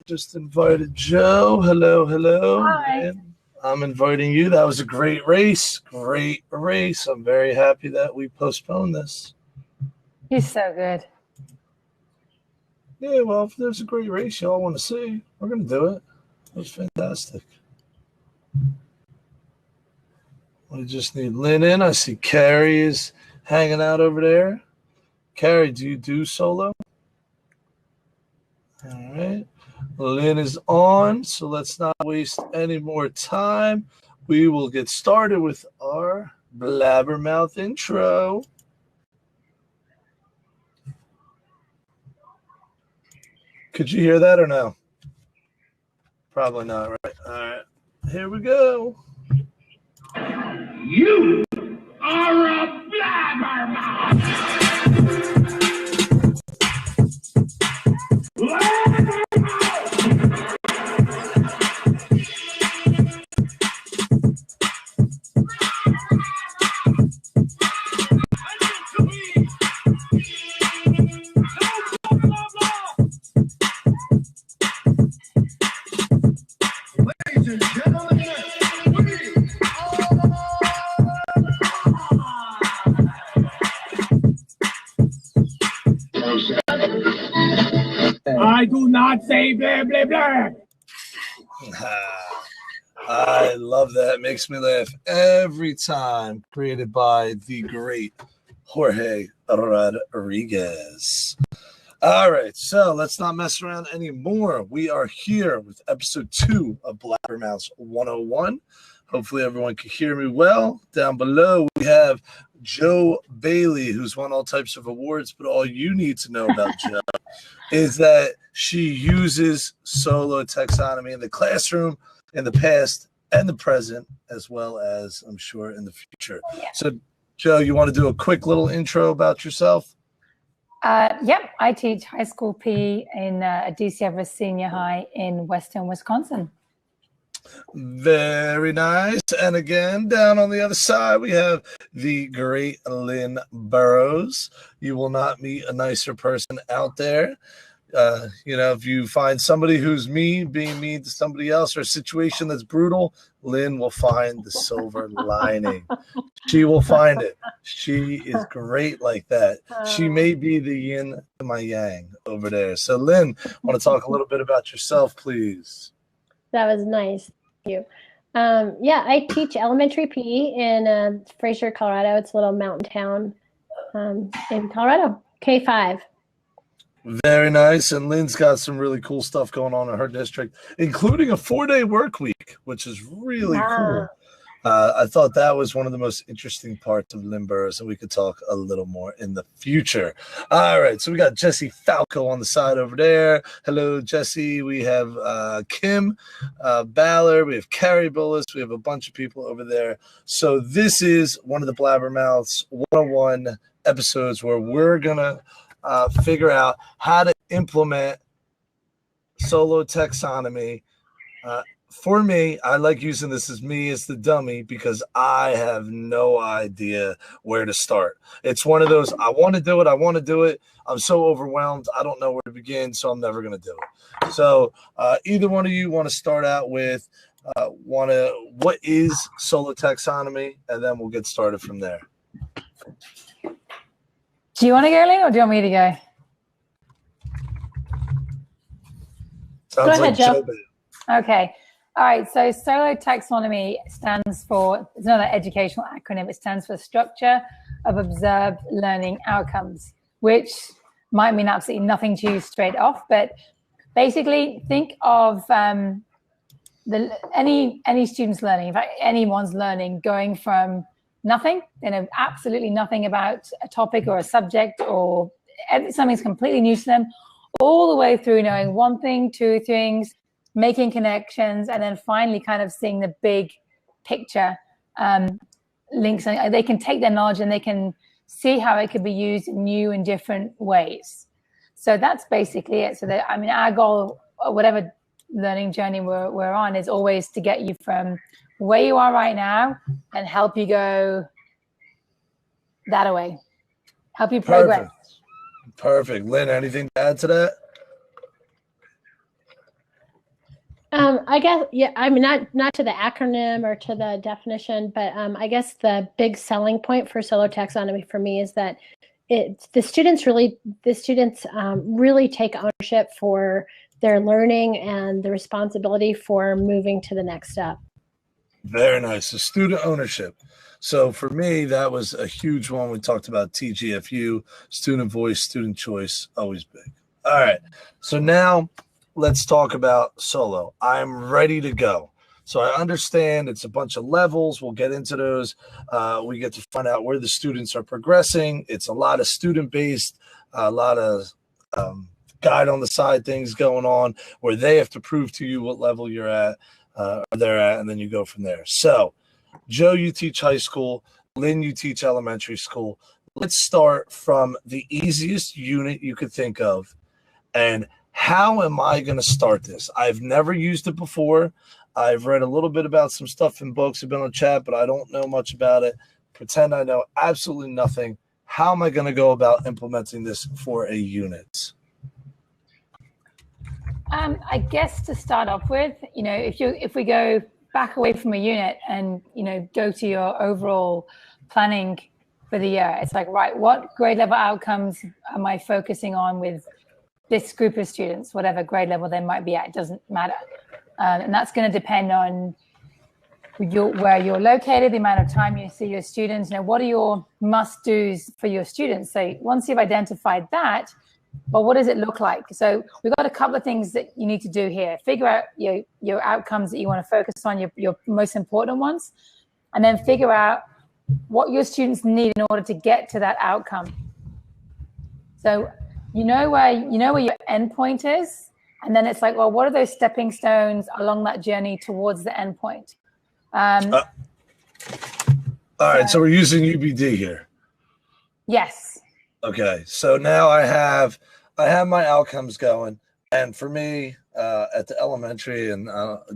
Just invited Joe. Hello, hello. Hi. And I'm inviting you. That was a great race. Great race. I'm very happy that we postponed this. He's so good. Yeah, well, if there's a great race y'all want to see, we're going to do it. It was fantastic. We just need Lynn in. I see Carrie is hanging out over there. Carrie, do you do solo? All right. Lynn is on, so let's not waste any more time. We will get started with our Blabbermouth intro. Could you hear that or no? Probably not, right? All right. Here we go. You are a blabbermouth. Ladies and gentlemen, I do not say blah, blah, blah. I love that. It makes me laugh every time. Created by the great Jorge Rodriguez. All right, so let's not mess around anymore. We are here with episode 2 of Blabbermouths 101. Hopefully everyone can hear me well. Down below, we have Joe Bailey, who's won all types of awards, but all you need to know about Joe is that she uses solo taxonomy in the classroom in the past and the present, as well as, I'm sure, in the future. Yeah. So, Joe, you want to do a quick little intro about yourself? Yep, I teach high school PE in DC Everest Senior High in Western Wisconsin. Very nice. And again, down on the other side, we have the great Lynn Burrows. You will not meet a nicer person out there. If you find somebody who's being mean to somebody else, or a situation that's brutal, Lynn will find the silver lining. She will find it. She is great like that. She may be the yin to my yang over there. So, Lynn, want to talk a little bit about yourself, please? That was nice. Thank you. I teach elementary PE in Fraser, Colorado. It's a little mountain town in Colorado, K-5. Very nice. And Lynn's got some really cool stuff going on in her district, including a 4-day work week, which is really cool. I thought that was one of the most interesting parts of Lynn Burrows, and we could talk a little more in the future. All right, so we got Jesse Falco on the side over there. Hello, Jesse. We have Kim Ballard. We have Carrie Bullis. We have a bunch of people over there. So this is one of the Blabbermouths 101 episodes where we're going to figure out how to implement solo taxonomy. For me, I like using this as me as the dummy because I have no idea where to start. It's one of those, I want to do it. I'm so overwhelmed. I don't know where to begin, so I'm never going to do it. So either one of you want to start out with what is solo taxonomy, and then we'll get started from there. Do you want to go, Lynn, or do you want me to go? Sounds Go ahead, like Joe. Okay. All right. So solo taxonomy stands for, it's another educational acronym. It stands for Structure of Observed Learning Outcomes, which might mean absolutely nothing to you straight off. But basically, think of any student's learning, in fact, anyone's learning, going from nothing, absolutely nothing about a topic or a subject or something's completely new to them, all the way through knowing one thing, two things, making connections, and then finally kind of seeing the big picture links. And they can take their knowledge and they can see how it could be used in new and different ways. So that's basically it. So our goal, whatever learning journey we're on, is always to get you from where you are right now and help you go that way, help you progress. Perfect. Lynn, anything to add to that? I guess, yeah, I mean, not to the acronym or to the definition, but I guess the big selling point for solo taxonomy for me is that the students really take ownership for their learning and the responsibility for moving to the next step. Very nice. So student ownership. So for me, that was a huge one. We talked about TGFU, student voice, student choice, always big. All right. So now let's talk about solo. I'm ready to go. So I understand it's a bunch of levels. We'll get into those. We get to find out where the students are progressing. It's a lot of student-based, a lot of guide on the side things going on where they have to prove to you what level you're at. They're at, and then you go from there. So, Joe, you teach high school. Lynn, you teach elementary school. Let's start from the easiest unit you could think of. And how am I going to start this? I've never used it before. I've read a little bit about some stuff in books. I've been on chat, but I don't know much about it. Pretend I know absolutely nothing. How am I going to go about implementing this for a unit? I guess to start off with, if we go back away from a unit and, go to your overall planning for the year, it's like, right, what grade level outcomes am I focusing on with this group of students, whatever grade level they might be at, it doesn't matter. And that's going to depend on where you're located, the amount of time you see your students, what are your must-dos for your students? So once you've identified that, well, what does it look like? So we've got a couple of things that you need to do here. Figure out your outcomes that you want to focus on, your most important ones, and then figure out what your students need in order to get to that outcome. So you know where your endpoint is, and then it's like, well, what are those stepping stones along that journey towards the endpoint? All right, so we're using UBD here. Yes. Okay, so now I have my outcomes going, and for me, at the elementary and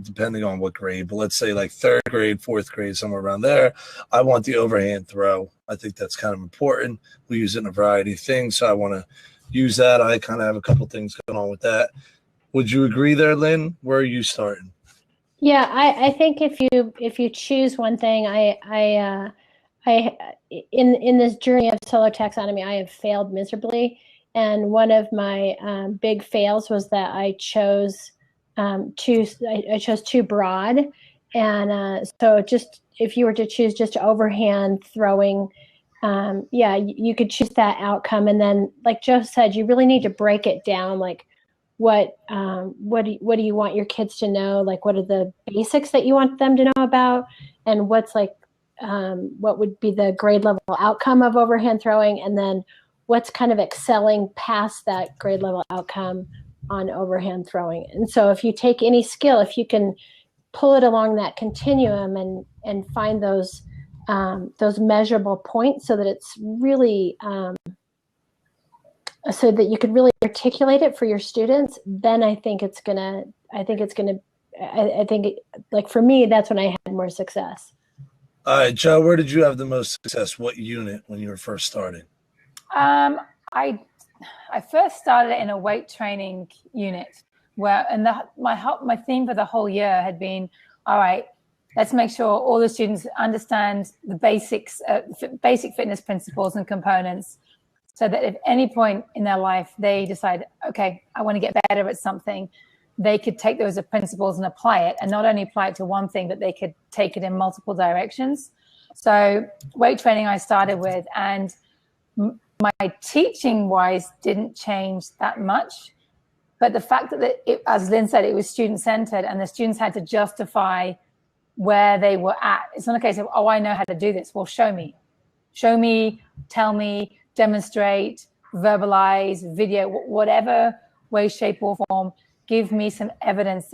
depending on what grade, but let's say like third grade, fourth grade, somewhere around there, I want the overhand throw. I think that's kind of important. We use it in a variety of things, so I want to use that. I kind of have a couple things going on with that. Would you agree there, Lynn? Where are you starting? Yeah, I think if you choose one thing, I in this journey of solo taxonomy, I have failed miserably, and one of my big fails was that I chose too broad, and so just if you were to choose just overhand throwing, yeah, you could choose that outcome, and then like Joe said, you really need to break it down, like what do you want your kids to know, like what are the basics that you want them to know about, and what's like what would be the grade level outcome of overhand throwing, and then what's kind of excelling past that grade level outcome on overhand throwing. And so if you take any skill, if you can pull it along that continuum and find those measurable points so that it's really so that you could really articulate it for your students, then I think like for me, that's when I had more success. All right, Joe, where did you have the most success? What unit when you were first starting? I first started in a weight training unit where, and my theme for the whole year had been, all right, let's make sure all the students understand the basics, basic fitness principles and components, so that at any point in their life they decide, okay, I want to get better at something, they could take those principles and apply it, and not only apply it to one thing, but they could take it in multiple directions. So weight training I started with, and my teaching wise didn't change that much, but the fact that as Lynn said, it was student centered and the students had to justify where they were at. It's not a case of, oh, I know how to do this. Well, show me, tell me, demonstrate, verbalize, video, whatever way, shape or form, give me some evidence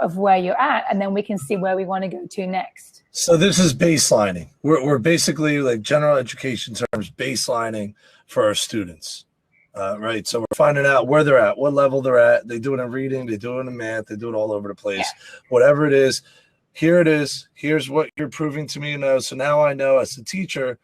of where you're at, and then we can see where we want to go to next. So this is baselining. We're basically, like general education terms, baselining for our students, right? So we're finding out where they're at, what level they're at. They do it in reading, they do it in math, they do it all over the place. Yeah. Whatever it is, here it is. Here's what you're proving to me, you know. So now I know as a teacher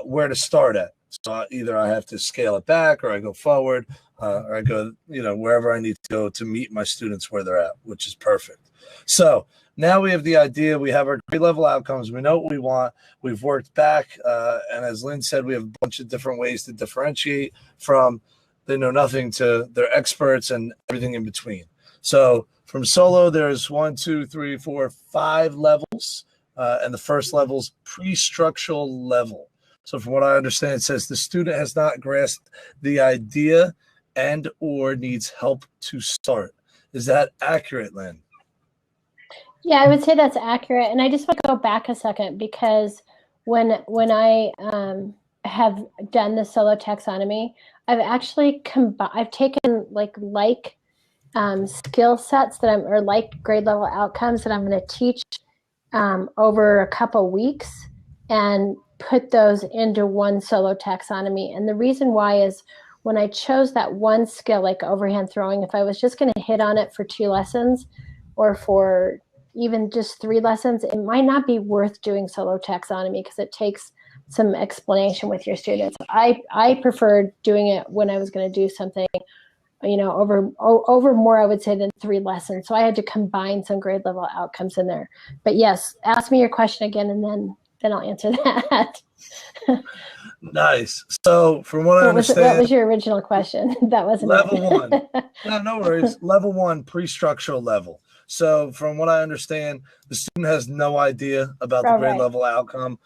where to start at. So either I have to scale it back, or I go forward, or I go, wherever I need to go to meet my students where they're at, which is perfect. So now we have the idea. We have our grade level outcomes. We know what we want. We've worked back. And as Lynn said, we have a bunch of different ways to differentiate from they know nothing to they're experts and everything in between. So from solo, there's 1, 2, 3, 4, 5 levels. And the first level is pre-structural level. So from what I understand, it says the student has not grasped the idea and or needs help to start. Is that accurate, Lynn? Yeah, I would say that's accurate. And I just want to go back a second because when I have done the solo taxonomy, I've actually I've taken like skill sets that or like grade level outcomes that I'm going to teach over a couple weeks and put those into one solo taxonomy. And the reason why is when I chose that one skill, like overhand throwing, if I was just going to hit on it for 2 lessons or for even just 3 lessons, it might not be worth doing solo taxonomy because it takes some explanation with your students. I preferred doing it when I was going to do something, you know, over more, I would say, than 3 lessons. So I had to combine some grade level outcomes in there. But yes, ask me your question again, and then I'll answer that. Nice. So from what I understand, what was your original question? That wasn't level 1. No worries. Level 1, pre-structural level. So from what I understand, the student has no idea about the grade level outcome.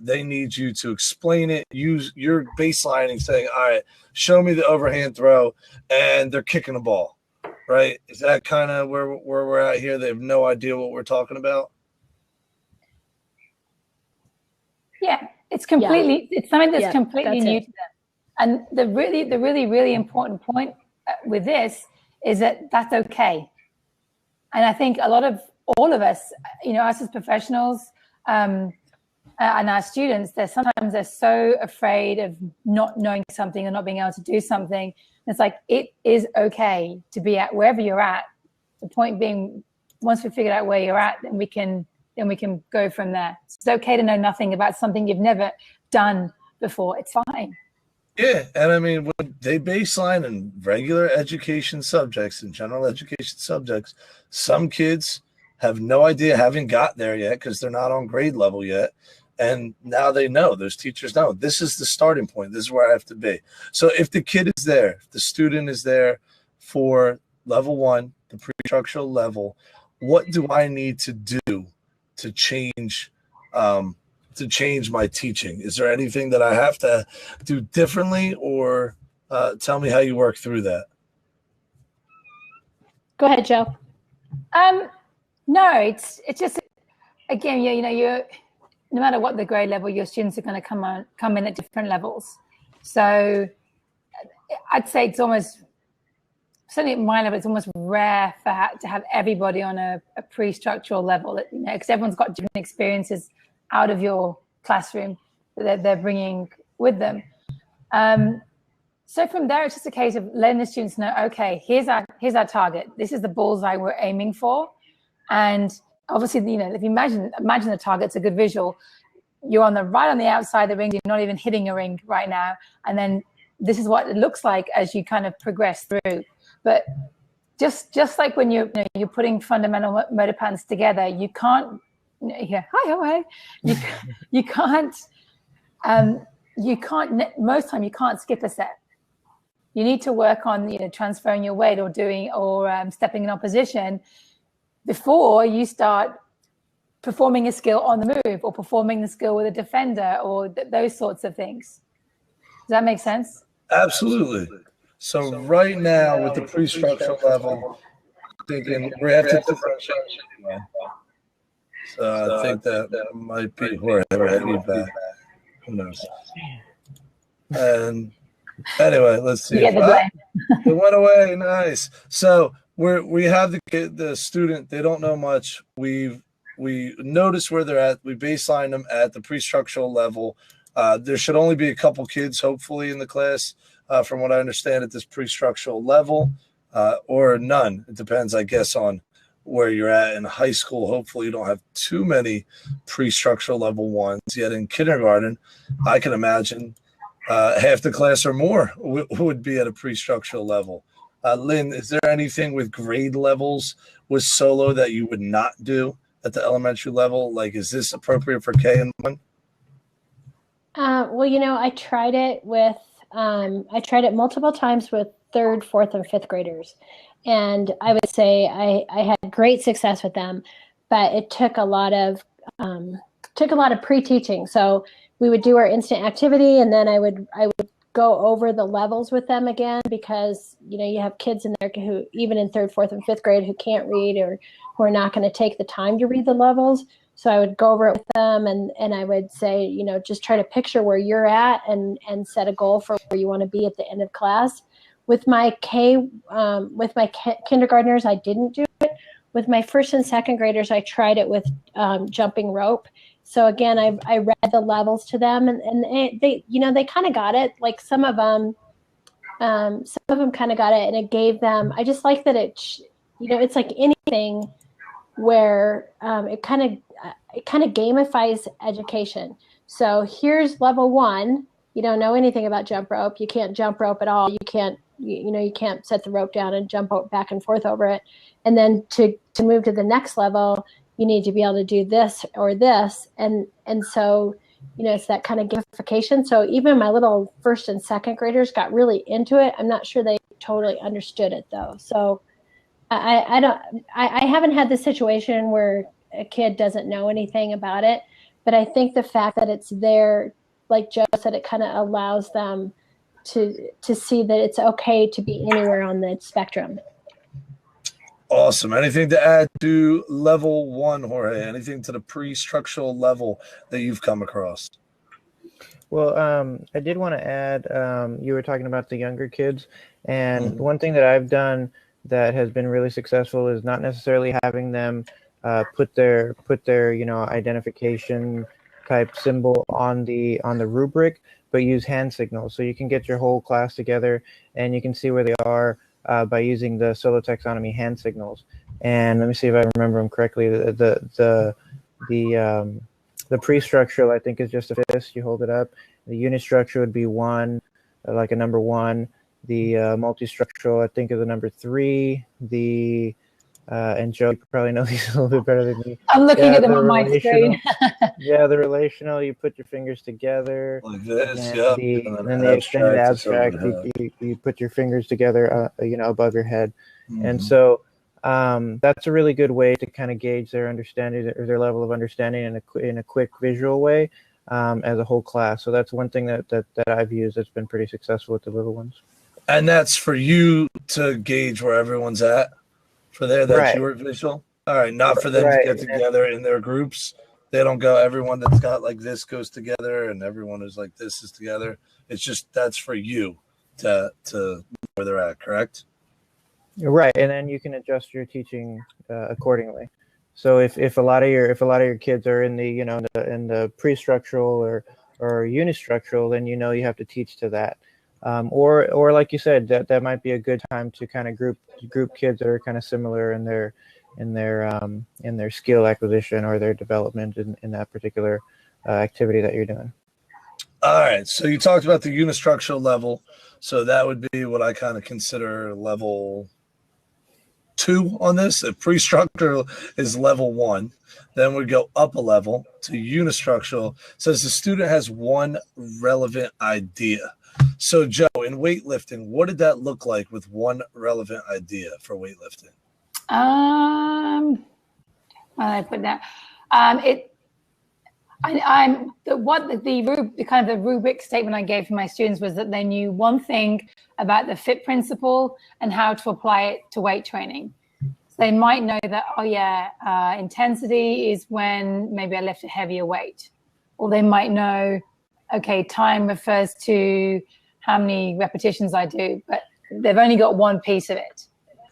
They need you to explain it. Use your baselining, saying, all right, show me the overhand throw, and they're kicking the ball, right? Is that kind of where we're at here? They have no idea what we're talking about? Yeah, it's completely, it's something that's completely new to them. And the really important point with this is that that's okay. And I think all of us, you know, us as professionals and our students, sometimes they're so afraid of not knowing something or not being able to do something. It's like, it is okay to be at wherever you're at. The point being, once we figured out where you're at, then we can go from there. It's okay to know nothing about something you've never done before. It's fine. Yeah, and I mean, when they baseline in regular education subjects and general education subjects, some kids have no idea, haven't got there yet because they're not on grade level yet. And now they know, those teachers know, this is the starting point. This is where I have to be. So if the kid is there, if the student is there for level 1, the pre-structural level, what do I need to do to change my teaching? Is there anything that I have to do differently, or tell me how you work through that? Go ahead, Joe. No, it's just, again, you're no matter what the grade level, your students are going to come in at different levels. So I'd say it's almost, certainly at my level, it's almost rare to have everybody on a pre-structural level, you know, because everyone's got different experiences out of your classroom that they're bringing with them. So from there, it's just a case of letting the students know, okay, here's our target. This is the bullseye we're aiming for. And obviously, you know, if you imagine the target's a good visual, you're right on the outside of the ring, you're not even hitting a ring right now. And then this is what it looks like as you kind of progress through. But just like when you're putting fundamental motor patterns together, you can't, you can't, most time you can't skip a step. You need to work on, you know, transferring your weight or stepping in opposition before you start performing a skill on the move or performing the skill with a defender or those sorts of things. Does that make sense? Absolutely. So right now with the pre-structural level, thinking we have to differentiate. So I think that might be Jorge feedback. Who knows? And anyway, let's see. It went away. Nice. So we have the student. They don't know much. We notice where they're at. We baseline them at the pre-structural level. There should only be a couple kids, hopefully, in the class, from what I understand, at this pre-structural level, or none. It depends, I guess, on where you're at in high school. Hopefully, you don't have too many pre-structural level ones yet. In kindergarten, I can imagine half the class or more would be at a pre-structural level. Lynn, is there anything with grade levels with solo that you would not do at the elementary level? Like, is this appropriate for K and 1? Well, I tried it multiple times with 3rd, 4th, and 5th graders. And I would say I had great success with them, but it took a lot of pre-teaching. So we would do our instant activity, and then I would go over the levels with them again, because you have kids in there who, even in 3rd, 4th, and 5th grade, who can't read or who are not going to take the time to read the levels. So I would go over it with them, and I would say, just try to picture where you're at and set a goal for where you want to be at the end of class. With my kindergartners, I didn't do it. With my 1st and 2nd graders, I tried it with jumping rope. So again, I read the levels to them, and they kind of got it. Like some of them kind of got it, and it gave them. I just like that it's like anything where it kind of gamifies education. So here's level 1. You don't know anything about jump rope. You can't jump rope at all. You can't you can't set the rope down and jump back and forth over it. And then to move to the next level, you need to be able to do this or this. And so, it's that kind of gamification. So even my little 1st and 2nd graders got really into it. I'm not sure they totally understood it though. So I haven't had the situation where a kid doesn't know anything about it, but I think the fact that it's there, like Joe said, it kind of allows them to see that it's okay to be anywhere on the spectrum. Awesome. Anything to add to level 1, Jorge? Anything to the pre-structural level that you've come across? Well, I did want to add, you were talking about the younger kids, and one thing that I've done that has been really successful is not necessarily having them put their identification type symbol on the rubric, but use hand signals. So you can get your whole class together and you can see where they are by using the solo taxonomy hand signals. And let me see if I remember them correctly. The pre-structural, I think, is just a fist. You hold it up. The unistructural would be 1, like a number 1. The multi-structural, I think, is a number 3. And Joe, you probably know these a little bit better than me. I'm looking at them on my screen. Yeah, the relational, you put your fingers together. Like this, and yeah. And then the extended abstract, you put your fingers together, above your head. And so that's a really good way to kind of gauge their understanding or their level of understanding in a quick visual way as a whole class. So that's one thing that I've used that's been pretty successful with the little ones. And that's for you to gauge where everyone's at? For there, that's right. Your visual? All right, not for them to get together in their groups. They don't go, everyone that's got like this goes together and everyone who's like this is together. It's just that's for you to where they're at, correct? Right, and then you can adjust your teaching accordingly. So if a lot of your kids are in the in the pre-structural or unistructural, then you have to teach to that. Or like you said, that might be a good time to kind of group kids that are kind of similar in their skill acquisition or their development in that particular activity that you're doing. All right. So you talked about the unistructural level. So that would be what I kind of consider level 2 on this. If pre-structural is level 1, then we go up a level to unistructural. Says the student has one relevant idea. So, Joe, in weightlifting, what did that look like with one relevant idea for weightlifting? Well, I put that. The rubric statement I gave for my students was that they knew one thing about the FIT principle and how to apply it to weight training. So they might know that, intensity is when maybe I lift a heavier weight, or they might know, okay, time refers to how many repetitions I do, but they've only got one piece of it.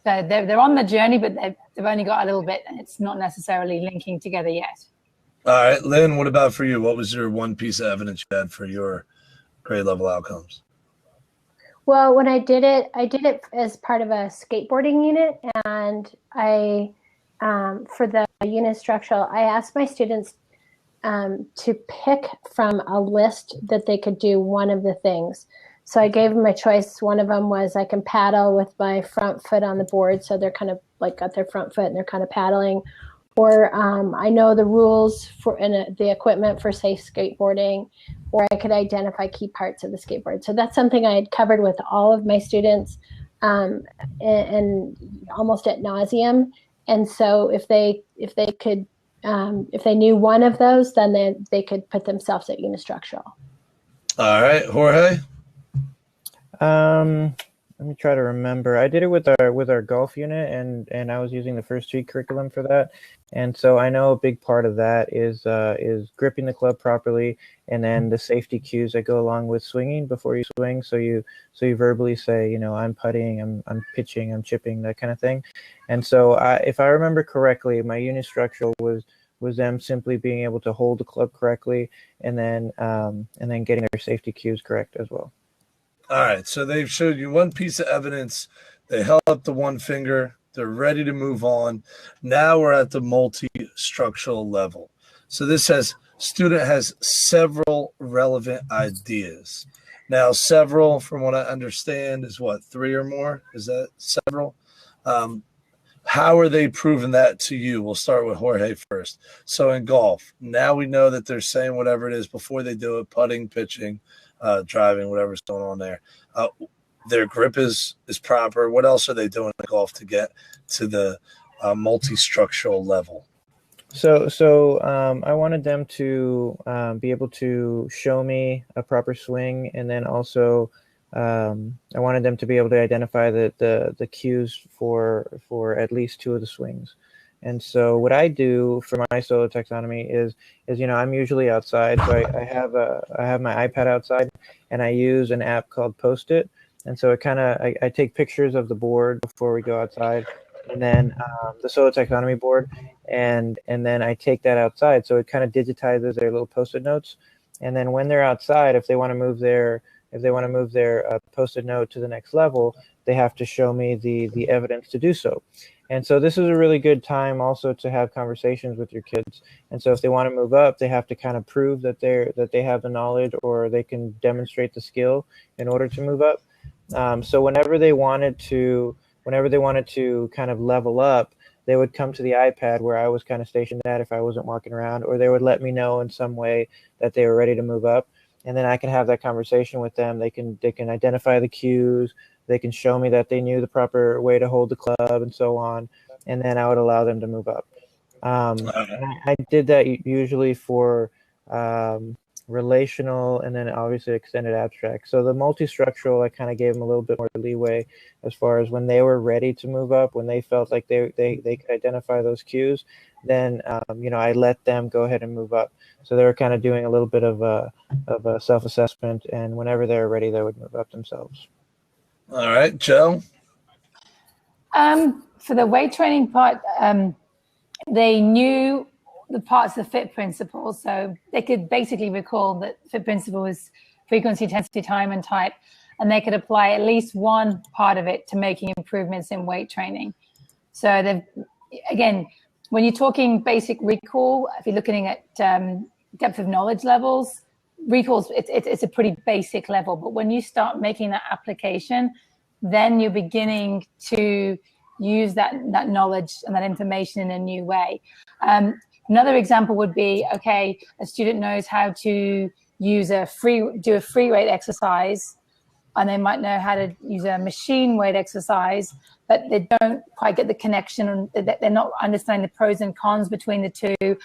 So they're on the journey, but they've only got a little bit, and it's not necessarily linking together yet. All right, Lynn, what about for you? What was your one piece of evidence you had for your grade level outcomes? Well, when I did it as part of a skateboarding unit, and for the unistructural, I asked my students to pick from a list that they could do one of the things. So I gave them a choice. One of them was I can paddle with my front foot on the board. So they're kind of like got their front foot and they're kind of paddling. Or I know the rules for the equipment for safe skateboarding, or I could identify key parts of the skateboard. So that's something I had covered with all of my students and almost at nauseum. And so if they knew one of those, then they could put themselves at unistructural. All right, Jorge. Let me try to remember. I did it with our golf unit, and I was using the first Street curriculum for that. And so I know a big part of that is gripping the club properly, and then the safety cues that go along with swinging before you swing. So you verbally say, you know, I'm putting, I'm pitching, I'm chipping, that kind of thing. And so if I remember correctly, my unistructural was them simply being able to hold the club correctly, and then getting their safety cues correct as well. All right, so they've showed you one piece of evidence. They held up the one finger. They're ready to move on. Now we're at the multi-structural level. So this says student has several relevant ideas. Now, several, from what I understand, is what, 3 or more? Is that several? How are they proving that to you? We'll start with Jorge first. So in golf, now we know that they're saying whatever it is before they do it, putting, pitching, driving, whatever's going on there. Their grip is proper. What else are they doing in golf to get to the multi-structural level? So I wanted them to be able to show me a proper swing, and then also I wanted them to be able to identify the cues for at least 2 of the swings. And so what I do for my solo taxonomy is you know, I'm usually outside, so I have my iPad outside, and I use an app called Post-it. And so I take pictures of the board before we go outside, and then the solo taxonomy board, and then I take that outside. So it kind of digitizes their little Post-it notes. And then when they're outside, if they want to move their Post-it note to the next level, they have to show me the evidence to do so. And so this is a really good time also to have conversations with your kids. And so if they want to move up, they have to kind of prove that they have the knowledge, or they can demonstrate the skill in order to move up. So whenever they wanted to kind of level up, they would come to the iPad where I was kind of stationed at if I wasn't walking around, or they would let me know in some way that they were ready to move up. And then I can have that conversation with them. They can identify the cues. They can show me that they knew the proper way to hold the club and so on. And then I would allow them to move up. I did that usually for relational, and then obviously extended abstract. So the multi-structural, I kind of gave them a little bit more leeway as far as when they were ready to move up, when they felt like they could identify those cues, then you know, I let them go ahead and move up. So they were kind of doing a little bit of a self-assessment, and whenever they were ready, they would move up themselves. All right, Joe. For the weight training part, they knew the parts of the FIT principle, so they could basically recall that FIT principle is frequency, intensity, time, and type, and they could apply at least one part of it to making improvements in weight training. So they've, again, when you're talking basic recall, if you're looking at depth of knowledge levels, recalls, it's a pretty basic level. But when you start making that application, then you're beginning to use that knowledge and that information in a new way. Another example would be, okay, a student knows how to use do a free weight exercise, and they might know how to use a machine weight exercise, but they don't quite get the connection, and they're not understanding the pros and cons between the two.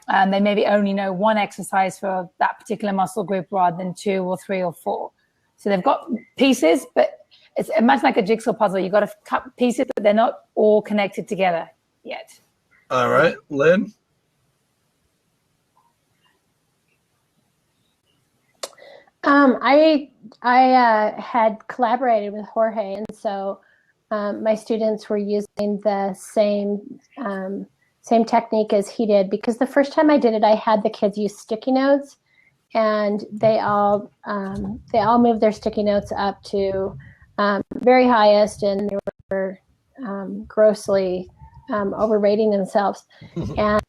And they maybe only know one exercise for that particular muscle group rather than 2 or 3 or 4. So they've got pieces, but it's much like a jigsaw puzzle. You've got to cut pieces, but they're not all connected together yet. All right, Lynn. I had collaborated with Jorge, and so my students were using the same technique as he did, because the first time I did it, I had the kids use sticky notes, and they all moved their sticky notes up to very highest, and they were grossly overrating themselves, and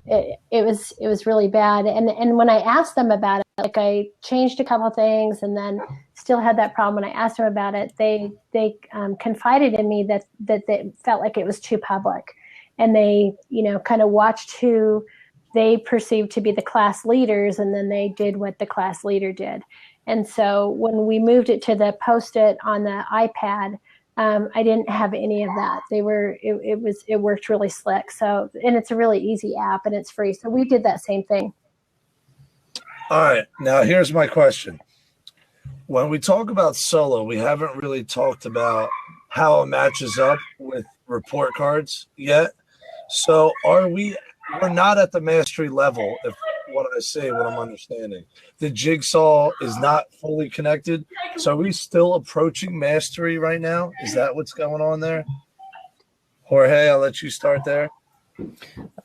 it was really bad. And when I asked them about it, like, I changed a couple things and then still had that problem. When I asked them about it, they confided in me that they felt like it was too public, and they kind of watched who they perceived to be the class leaders, and then they did what the class leader did. And so when we moved it to the Post-it on the iPad, I didn't have any of that. It worked really slick. So, and it's a really easy app and it's free. So we did that same thing. All right. Now here's my question. When we talk about solo, we haven't really talked about how it matches up with report cards yet. So we're not at the mastery level, if what I say, what I'm understanding. The jigsaw is not fully connected. So are we still approaching mastery right now? Is that what's going on there? Jorge, I'll let you start there.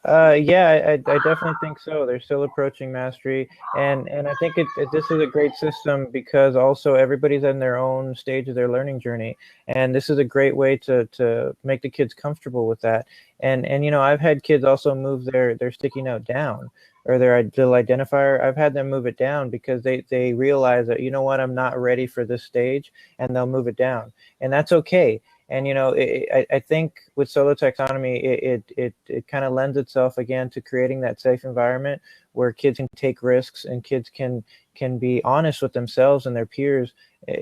Yeah, I definitely think so. They're still approaching mastery, and I think this is a great system because also everybody's in their own stage of their learning journey, and this is a great way to make the kids comfortable with that. And I've had kids also move their sticky note down or their little identifier. I've had them move it down because they realize that, I'm not ready for this stage, and they'll move it down, and that's okay. And I think with solo taxonomy, it kind of lends itself again to creating that safe environment where kids can take risks and kids can be honest with themselves and their peers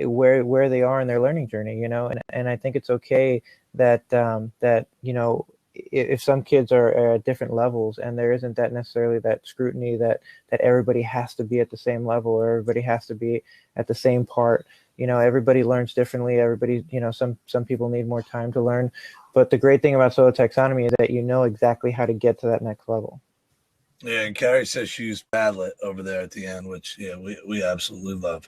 where they are in their learning journey. And I think it's okay that if some kids are at different levels and there isn't that necessarily that scrutiny that everybody has to be at the same level or everybody has to be at the same part. Everybody learns differently. Everybody, some people need more time to learn. But the great thing about solo taxonomy is that you know exactly how to get to that next level. Yeah, and Carrie says she used Padlet over there at the end, which we absolutely love.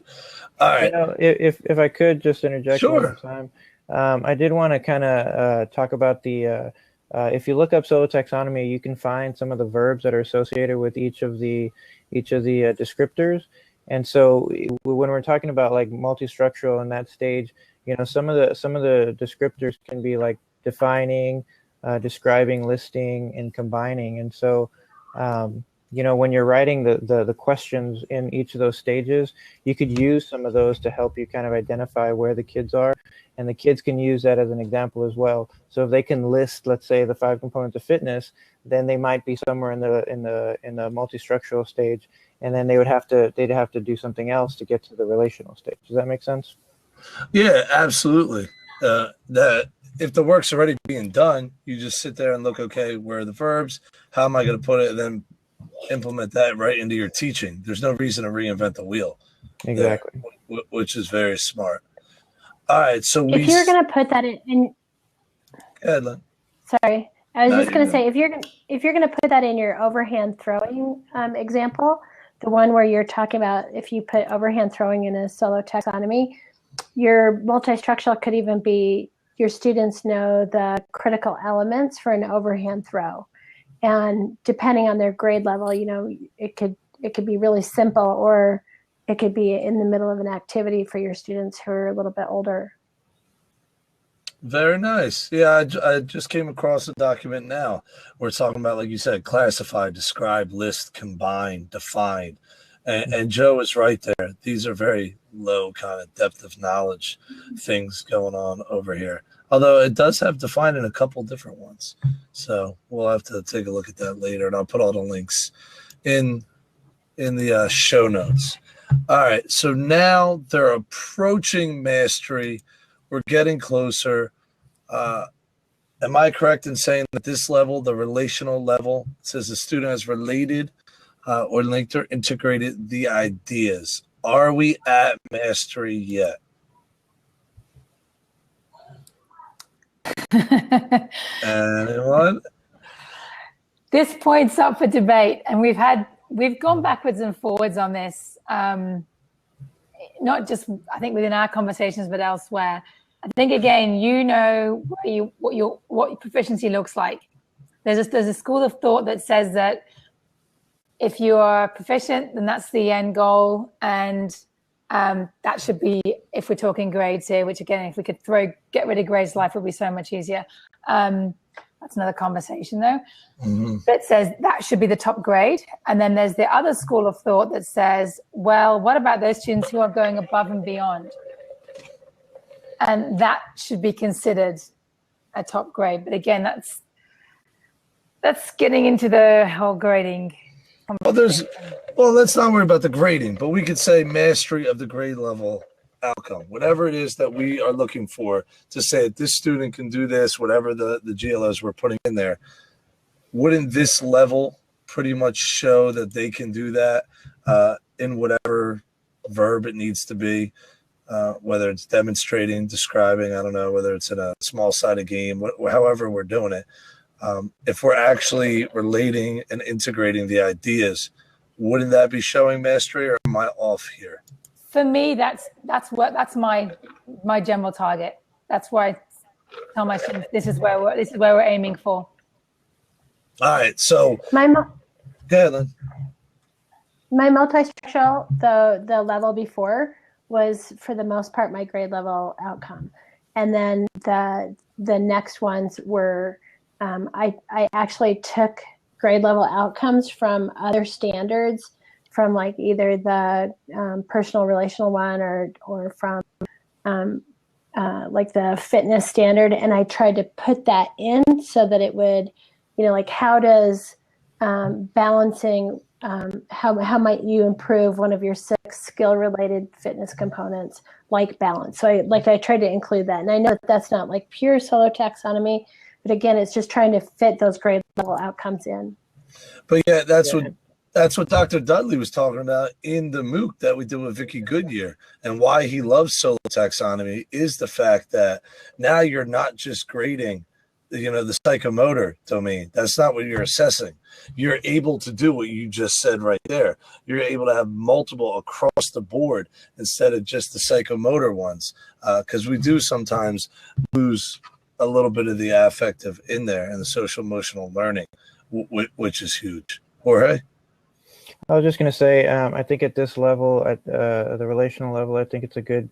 All right. If I could just interject Sure. one more time, I did want to kind of talk about the. If you look up solo taxonomy, you can find some of the verbs that are associated with each of the descriptors. And so when we're talking about like multi-structural in that stage, some of the descriptors can be like defining, describing, listing, and combining. And so, when you're writing the questions in each of those stages, you could use some of those to help you kind of identify where the kids are. And the kids can use that as an example as well. So if they can list, let's say, the 5 components of fitness, then they might be somewhere in the multi-structural stage. And then they'd have to do something else to get to the relational stage. Does that make sense? Yeah, absolutely. That if the work's already being done, you just sit there and look, okay, where are the verbs? How am I going to put it? And then implement that right into your teaching. There's no reason to reinvent the wheel. Exactly. There, which is very smart. All right. So if you're going to put that in go ahead, Lynn. Sorry. I was just going to say, if you're going to put that in your overhand throwing example, the one where you're talking about if you put overhand throwing in a solo taxonomy, your multi-structural could even be your students know the critical elements for an overhand throw. And depending on their grade level, it could be really simple, or it could be in the middle of an activity for your students who are a little bit older. Very nice. Yeah, I just came across a document now. We're talking about, like you said, classify, describe, list, combine, define. And Joe is right there. These are very low kind of depth of knowledge things going on over here. Although it does have define in a couple different ones. So we'll have to take a look at that later. And I'll put all the links in the show notes. All right. So now they're approaching mastery. We're getting closer. Am I correct in saying that this level, the relational level, says the student has related or linked or integrated the ideas? Are we at mastery yet? Anyone? This point's up for debate, and we've gone backwards and forwards on this. Not just, I think, within our conversations, but elsewhere. I think, again, what your proficiency looks like. There's a school of thought that says that if you are proficient, then that's the end goal, and that should be, if we're talking grades here, which again, if we could get rid of grades, life would be so much easier. That's another conversation though. That says that should be the top grade. And then there's the other school of thought that says, well, what about those students who are going above and beyond? And that should be considered a top grade. But again, that's getting into the whole grading. Well, let's not worry about the grading, but we could say mastery of the grade level outcome, whatever it is that we are looking for to say that this student can do this, whatever the GLOs we're putting in there. Wouldn't this level pretty much show that they can do that in whatever verb it needs to be, whether it's demonstrating, describing, I don't know, whether it's in a small-sided game, however we're doing it. If we're actually relating and integrating the ideas, wouldn't that be showing mastery, or am I off here? For me, that's my general target. That's why I tell my students this is where we're aiming for. All right, so go ahead, Lynn. My multi-structural, the level before, was for the most part my grade level outcome, and then the next ones were I actually took grade level outcomes from other standards, from like either the personal relational one or from like the fitness standard, and I tried to put that in so that it would, like how does balancing, how might you improve one of your 6 skill-related fitness components like balance? So I tried to include that, and I know that that's not like pure solo taxonomy, but again, it's just trying to fit those grade level outcomes in. But yeah, that's what Dr. Dudley was talking about in the MOOC that we did with Vicky Goodyear, and why he loves solo taxonomy is the fact that now you're not just grading, the psychomotor domain. That's not what you're assessing. You're able to do what you just said right there. You're able to have multiple across the board instead of just the psychomotor ones, because we do sometimes lose a little bit of the affective in there and the social emotional learning, which is huge. Jorge? I was just going to say, I think at this level, at the relational level, I think it's a good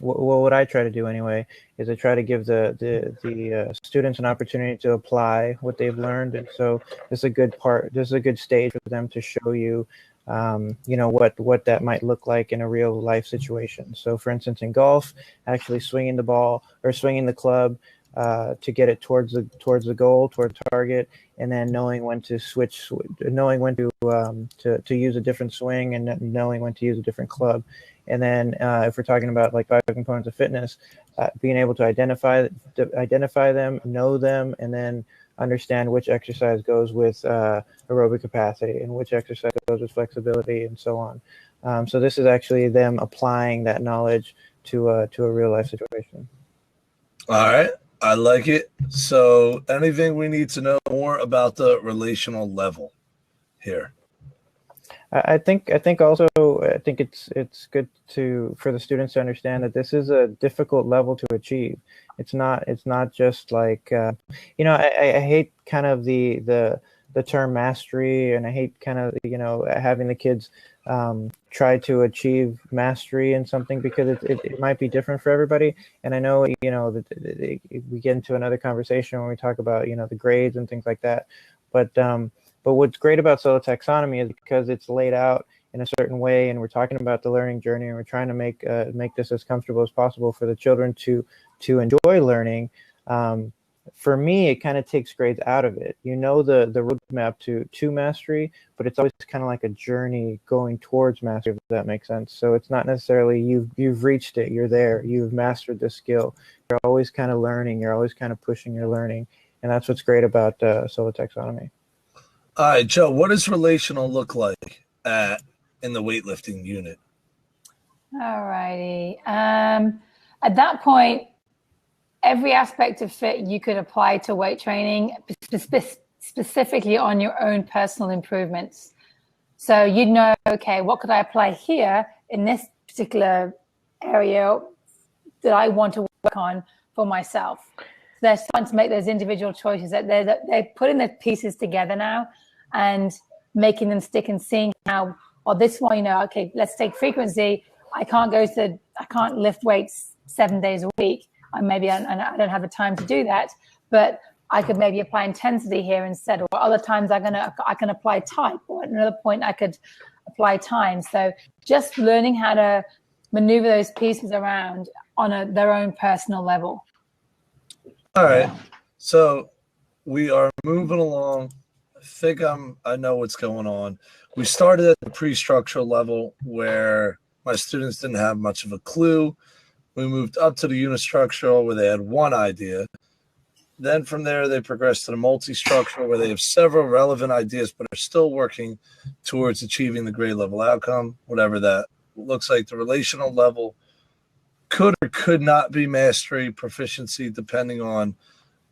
what I try to do anyway is I try to give the students an opportunity to apply what they've learned, and so this is a good part. This is a good stage for them to show you, what that might look like in a real life situation. So, for instance, in golf, actually swinging the ball or swinging the club to get it towards the goal, toward target, and then knowing when to switch, knowing when to use a different swing, and knowing when to use a different club. And then if we're talking about like 5 components of fitness, being able to identify them, know them, and then understand which exercise goes with aerobic capacity and which exercise goes with flexibility, and so on. So this is actually them applying that knowledge to a real life situation. All right. I like it. So anything we need to know more about the relational level here? I think it's good for the students to understand that this is a difficult level to achieve. It's not just like I hate kind of the term mastery, and I hate kind of having the kids try to achieve mastery in something, because it might be different for everybody. And I know that we get into another conversation when we talk about the grades and things like that, but what's great about solo taxonomy is because it's laid out in a certain way, and we're talking about the learning journey, and we're trying to make this as comfortable as possible for the children to enjoy learning. For me, it kind of takes grades out of it. The roadmap to mastery, but it's always kind of like a journey going towards mastery, if that makes sense. So it's not necessarily you've reached it, you're there, you've mastered the skill. You're always kind of learning, you're always kind of pushing your learning, and that's what's great about solo taxonomy. All right, Joe, what does relational look like in the weightlifting unit? All righty. At that point, every aspect of fit you could apply to weight training, specifically on your own personal improvements. So you'd know, okay, what could I apply here in this particular area that I want to work on for myself? They're starting to make those individual choices. That they're putting the pieces together now and making them stick, and seeing how, this one, okay, let's take frequency. I can't lift weights 7 days a week. I don't have the time to do that, but I could maybe apply intensity here instead, or other times I can apply type, or at another point I could apply time. So just learning how to maneuver those pieces around on their own personal level. All right, so we are moving along. I think I know what's going on. We started at the pre-structural level where my students didn't have much of a clue. We moved up to the unistructural where they had one idea. Then from there, they progressed to the multi-structural where they have several relevant ideas, but are still working towards achieving the grade level outcome, whatever that looks like. The relational level could or could not be mastery, proficiency, depending on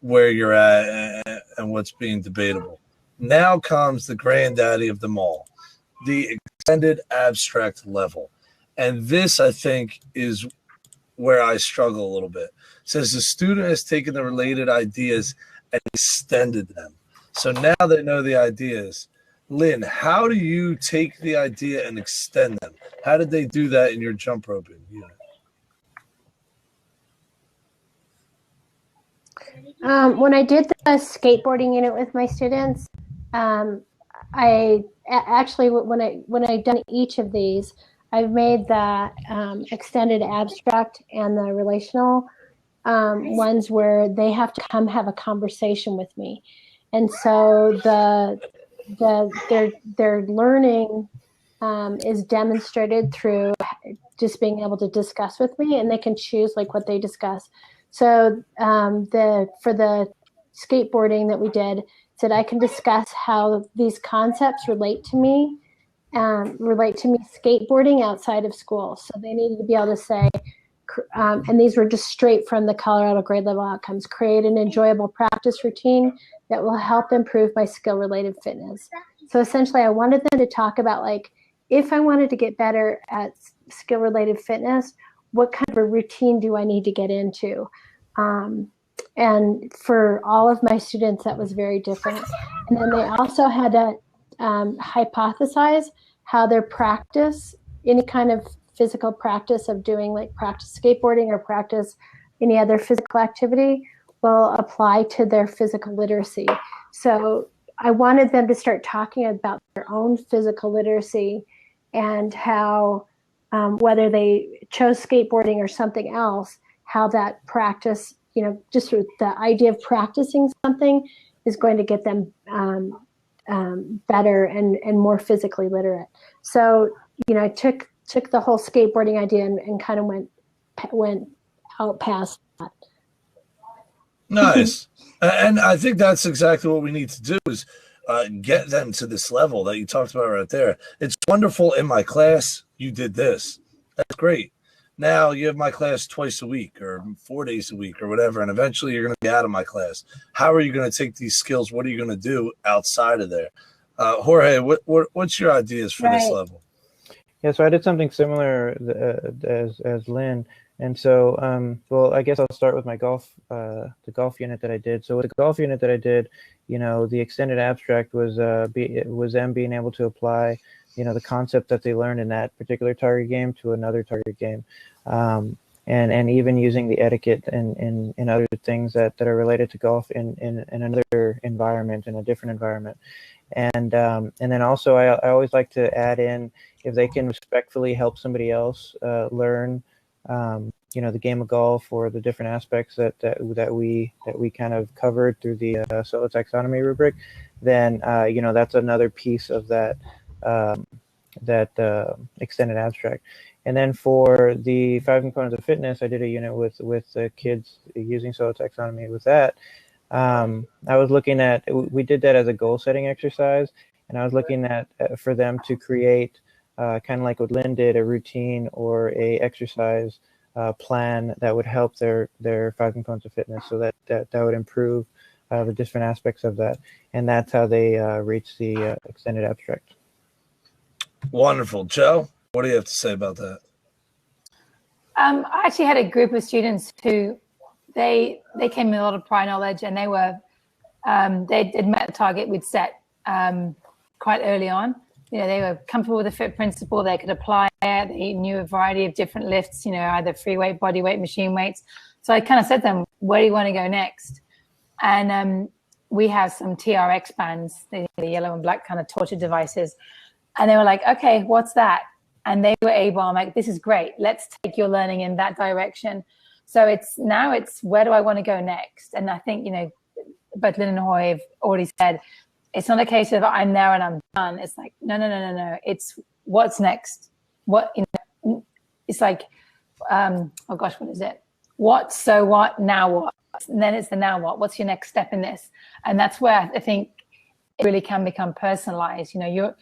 where you're at and what's being debatable. Now comes the granddaddy of them all, the extended abstract level. And this, I think, is where I struggle a little bit. It says the student has taken the related ideas and extended them. So now they know the ideas. Lynn, how do you take the idea and extend them? How did they do that in your jump roping unit? When I did the skateboarding unit with my students, I actually, when I done each of these, I've made the extended abstract and the relational ones where they have to come have a conversation with me, and so their learning is demonstrated through just being able to discuss with me, and they can choose like what they discuss. So for the skateboarding that we did, said I can discuss how these concepts relate to me skateboarding outside of school. So they needed to be able to say, and these were just straight from the Colorado grade level outcomes, create an enjoyable practice routine that will help improve my skill-related fitness. So essentially I wanted them to talk about, like, if I wanted to get better at skill-related fitness, what kind of a routine do I need to get into? And for all of my students, that was very different. And then they also had to hypothesize how their practice, any kind of physical practice of doing, like practice skateboarding or practice any other physical activity, will apply to their physical literacy. So I wanted them to start talking about their own physical literacy and how, whether they chose skateboarding or something else, how that practice, just the idea of practicing something is going to get them better and more physically literate. So, I took the whole skateboarding idea and kind of went out past that. Nice. And I think that's exactly what we need to do is get them to this level that you talked about right there. It's wonderful in my class, you did this. That's great. Now you have my class twice a week or 4 days a week or whatever, and eventually you're going to be out of my class. How are you going to take these skills? What are you going to do outside of there? Jorge, what's your ideas for this level? Yeah, so I did something similar as Lynn. And so, well, I guess I'll start with my the golf unit that I did. So with the golf unit that I did, the extended abstract was them being able to apply, the concept that they learned in that particular target game to another target game. And even using the etiquette and other things that are related to golf in another environment, in a different environment. And then also I always like to add in, if they can respectfully help somebody else learn, the game of golf or the different aspects that we kind of covered through the solo taxonomy rubric, then that's another piece of that extended abstract. And then for the 5 components of fitness, I did a unit with the kids using solo taxonomy with that. I was looking at, we did that as a goal setting exercise, and I was looking at for them to create kind of like what Lynn did, a routine or a exercise plan that would help their 5 components of fitness, so that would improve the different aspects of that. And that's how they reach the extended abstract. Wonderful. Joe, what do you have to say about that? I actually had a group of students who they came with a lot of prior knowledge, and they were they'd met the target we'd set quite early on. They were comfortable with the FIT principle. They could apply it. They knew a variety of different lifts, either free weight, body weight, machine weights. So I kind of said to them, where do you want to go next? And we have some TRX bands, the yellow and black kind of torture devices. And they were like, okay, what's that? And they were able, I'm like, this is great. Let's take your learning in that direction. So it's where do I want to go next? And I think, both Lynn and Jorge have already said, it's not a case of I'm there and I'm done. It's like, no. It's what's next? It's like, oh gosh, what is it? What, so what, now what? And then it's the now what? What's your next step in this? And that's where I think it really can become personalized. The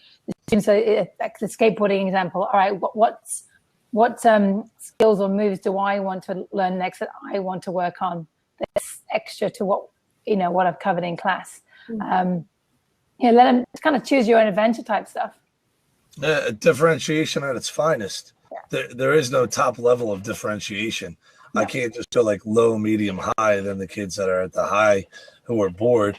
skateboarding example. All right, what skills or moves do I want to learn next that I want to work on? That's extra to what I've covered in class. Let them kind of choose your own adventure type stuff. Differentiation at its finest. Yeah. There is no top level of differentiation. Yeah. I can't just go like low, medium, high. Then the kids that are at the high who are bored,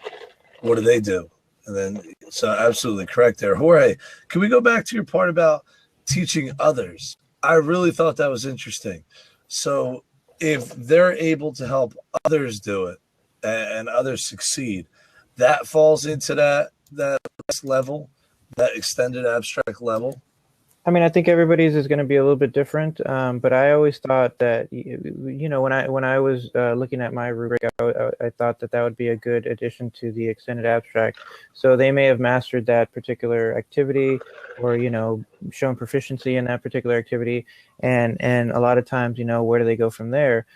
what do? And then, so absolutely correct there. Jorge, can we go back to your part about teaching others? I really thought that was interesting. So if they're able to help others do it and others succeed, that falls into that next level, that extended abstract level. I mean, I think everybody's is going to be a little bit different, but I always thought that, when I was looking at my rubric, I thought that would be a good addition to the extended abstract. So they may have mastered that particular activity, or shown proficiency in that particular activity, and a lot of times, where do they go from there?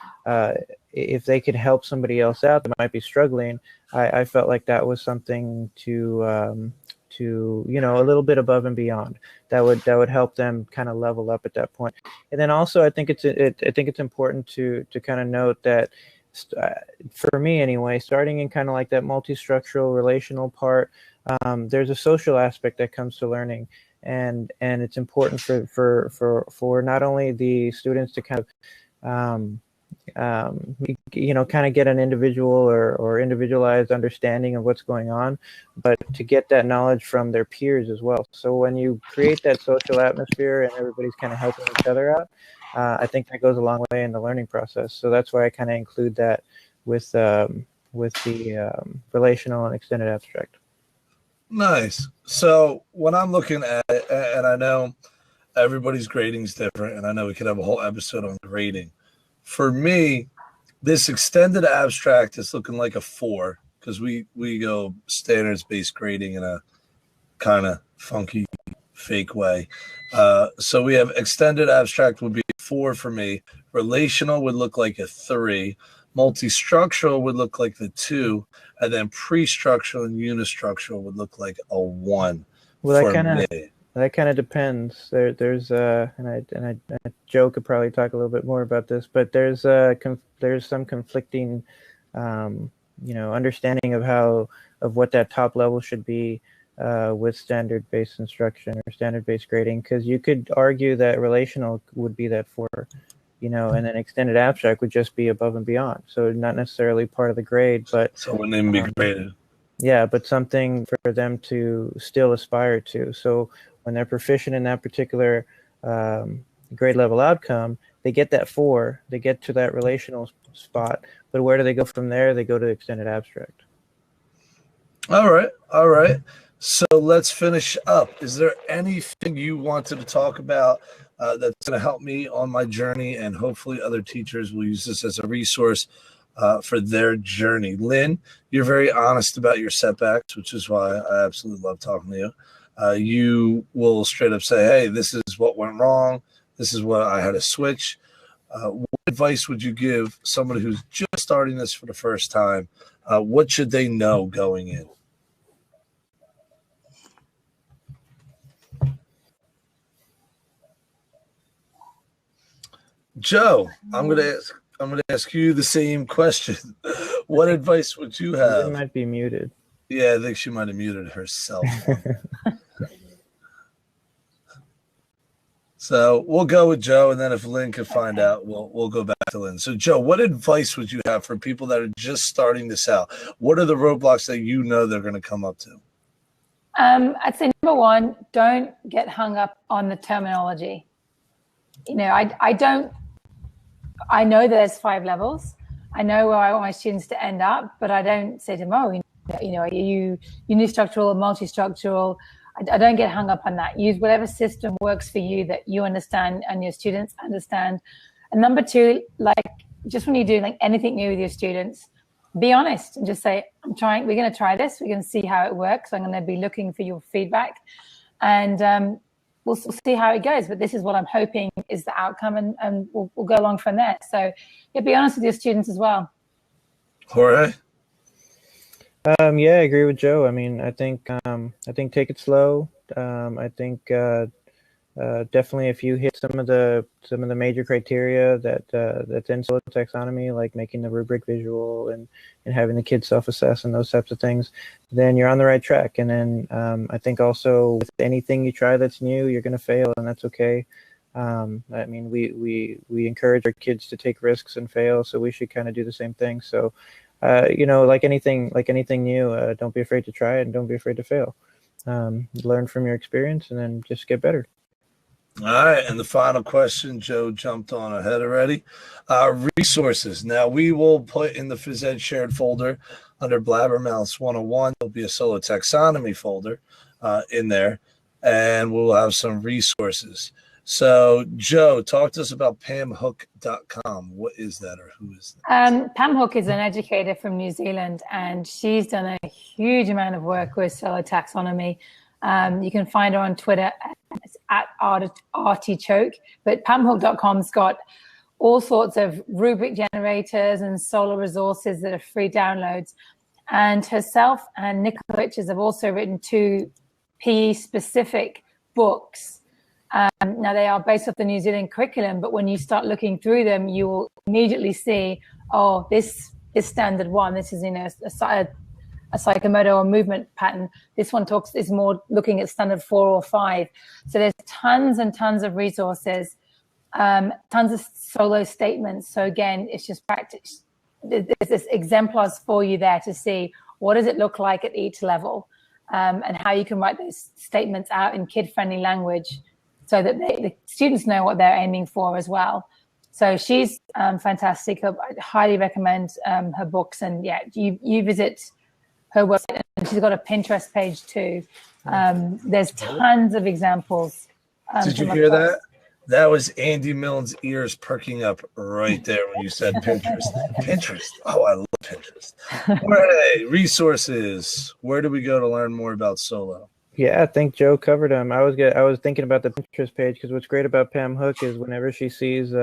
If they could help somebody else out that might be struggling, I felt like that was something to a little bit above and beyond that would help them kind of level up at that point. And then also I think it's important to kind of note that for me anyway, starting in kind of like that multi-structural relational part, there's a social aspect that comes to learning, and it's important for not only the students to kind of kind of get an individual or individualized understanding of what's going on, but to get that knowledge from their peers as well. So when you create that social atmosphere and everybody's kind of helping each other out, I think that goes a long way in the learning process. So that's why I kind of include that with the relational and extended abstract. Nice. So when I'm looking at it, and I know everybody's grading is different, and I know we could have a whole episode on grading. For me, this extended abstract is looking like a 4, because we go standards-based grading in a kind of funky, fake way. So we have extended abstract would be a 4 for me. Relational would look like a 3. Multi-structural would look like the 2. And then pre-structural and unistructural would look like a 1 for me. That kind of depends. There's and Joe could probably talk a little bit more about this, but there's some conflicting, understanding of what that top level should be with standard-based instruction or standard-based grading. Because you could argue that relational would be that 4, and then extended abstract would just be above and beyond. So not necessarily part of the grade, but so it wouldn't even be graded. Yeah, but something for them to still aspire to. So when they're proficient in that particular grade level outcome, they get that 4, they get to that relational spot, but where do they go from there? They go to extended abstract. All right. So let's finish up. Is there anything you wanted to talk about that's going to help me on my journey, and hopefully other teachers will use this as a resource for their journey? Lynn, you're very honest about your setbacks, which is why I absolutely love talking to you. You will straight up say, hey, this is what went wrong. This is what I had to switch. What advice would you give somebody who's just starting this for the first time? What should they know going in? Joe, I'm gonna ask you the same question. What advice would you have? She might be muted. Yeah, I think she might have muted herself. So we'll go with Joe, and then if Lynn can find out, we'll go back to Lynn. So Joe, what advice would you have for people that are just starting this out? What are the roadblocks that they're going to come up to? I'd say number 1, don't get hung up on the terminology. I know there's 5 levels. I know where I want my students to end up, but I don't say to them, oh, are you unistructural or multistructural? I don't get hung up on that. Use whatever system works for you that you understand and your students understand. And number two, like just when you do like anything new with your students, be honest and just say, we're going to try this. We're going to see how it works. I'm going to be looking for your feedback, and we'll see how it goes. But this is what I'm hoping is the outcome, and we'll go along from there. So yeah, be honest with your students as well. Jorge? Yeah, I agree with Joe. I mean, I think take it slow. I think definitely if you hit some of the major criteria that's in solo taxonomy, like making the rubric visual and having the kids self-assess and those types of things, then you're on the right track. And then I think also with anything you try that's new, you're going to fail, and that's okay. I mean, we encourage our kids to take risks and fail, so we should kind of do the same thing. So. Like anything new, don't be afraid to try it and don't be afraid to fail. Learn from your experience and then just get better. All right, and the final question, Joe jumped on ahead already. Resources. Now, we will put in the phys ed shared folder under BlabberMouths 101. There'll be a solo taxonomy folder in there, and we'll have some resources. So, Joe, talk to us about pamhook.com. What is that, or who is that? Pam Hook is an educator from New Zealand, and she's done a huge amount of work with solo taxonomy. You can find her on Twitter at artichoke, but pamhook.com's got all sorts of rubric generators and solo resources that are free downloads. And herself and Nicola Richards have also written 2 PE-specific books. Now, they are based off the New Zealand curriculum, but when you start looking through them, you will immediately see, oh, this is standard 1. This is a psychomotor or movement pattern. This one is more looking at standard 4 or 5. So there's tons and tons of resources, tons of solo statements. So again, it's just practice. There's this exemplars for you there to see what does it look like at each level, and how you can write those statements out in kid-friendly language, so that the students know what they're aiming for as well. So she's fantastic. I highly recommend her books. And yeah, you visit her website, and she's got a Pinterest page too. There's tons of examples. Did you hear that? That was Andy Milne's ears perking up right there when you said Pinterest. Pinterest. Oh, I love Pinterest. All right, resources. Where do we go to learn more about solo? Yeah, I think Joe covered them. I was thinking about the Pinterest page, because what's great about Pam Hook is whenever she sees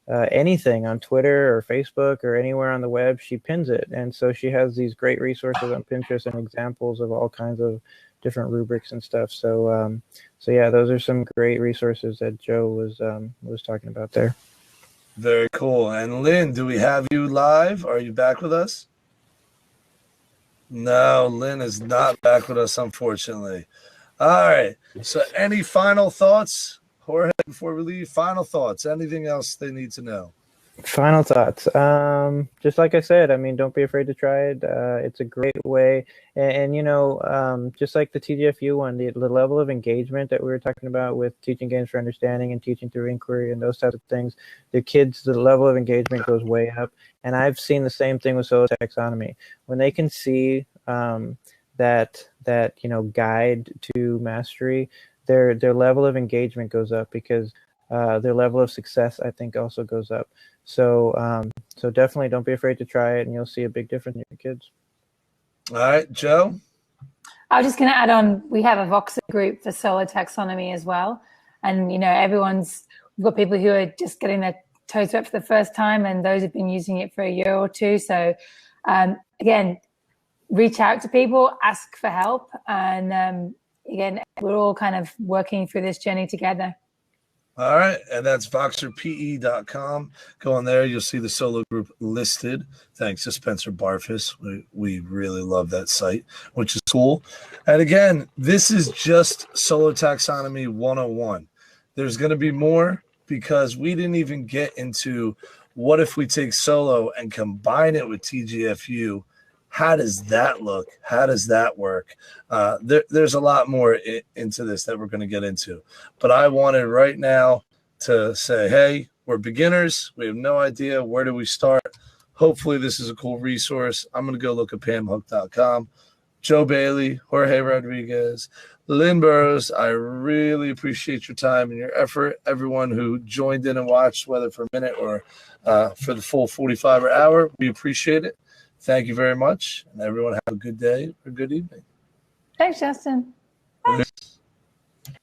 anything on Twitter or Facebook or anywhere on the web, she pins it. And so she has these great resources on Pinterest and examples of all kinds of different rubrics and stuff. So yeah, those are some great resources that Joe was talking about there. Very cool. And Lynn, do we have you live? Are you back with us? No, Lynn is not back with us, unfortunately. All right. So any final thoughts, Jorge, before we leave? Final thoughts? Anything else they need to know? Final thoughts. Just like I said, I mean, don't be afraid to try it. It's a great way. And just like the TGFU one, the level of engagement that we were talking about with teaching games for understanding and teaching through inquiry and those types of things, the level of engagement goes way up. And I've seen the same thing with solo taxonomy. When they can see that guide to mastery, their level of engagement goes up, because their level of success, I think, also goes up. So definitely don't be afraid to try it, and you'll see a big difference in your kids. All right, Joe? I was just going to add on, we have a Voxer group for solo taxonomy as well. And, we've got people who are just getting their toes wet for the first time, and those have been using it for a year or two. So, again, reach out to people, ask for help. And, again, we're all kind of working through this journey together. All right, and that's voxerpe.com. Go on there. You'll see the solo group listed. Thanks to Spencer Barfus. We really love that site, which is cool. And again, this is just Solo Taxonomy 101. There's going to be more, because we didn't even get into what if we take solo and combine it with TGFU. How does that look? How does that work? There's a lot more into this that we're going to get into. But I wanted right now to say, hey, we're beginners. We have no idea. Where do we start? Hopefully this is a cool resource. I'm going to go look at pamhook.com. Joe Bailey, Jorge Rodriguez, Lynn Burrows, I really appreciate your time and your effort. Everyone who joined in and watched, whether for a minute or for the full 45 or hour, we appreciate it. Thank you very much. And everyone have a good day or good evening. Thanks, Justin. Bye.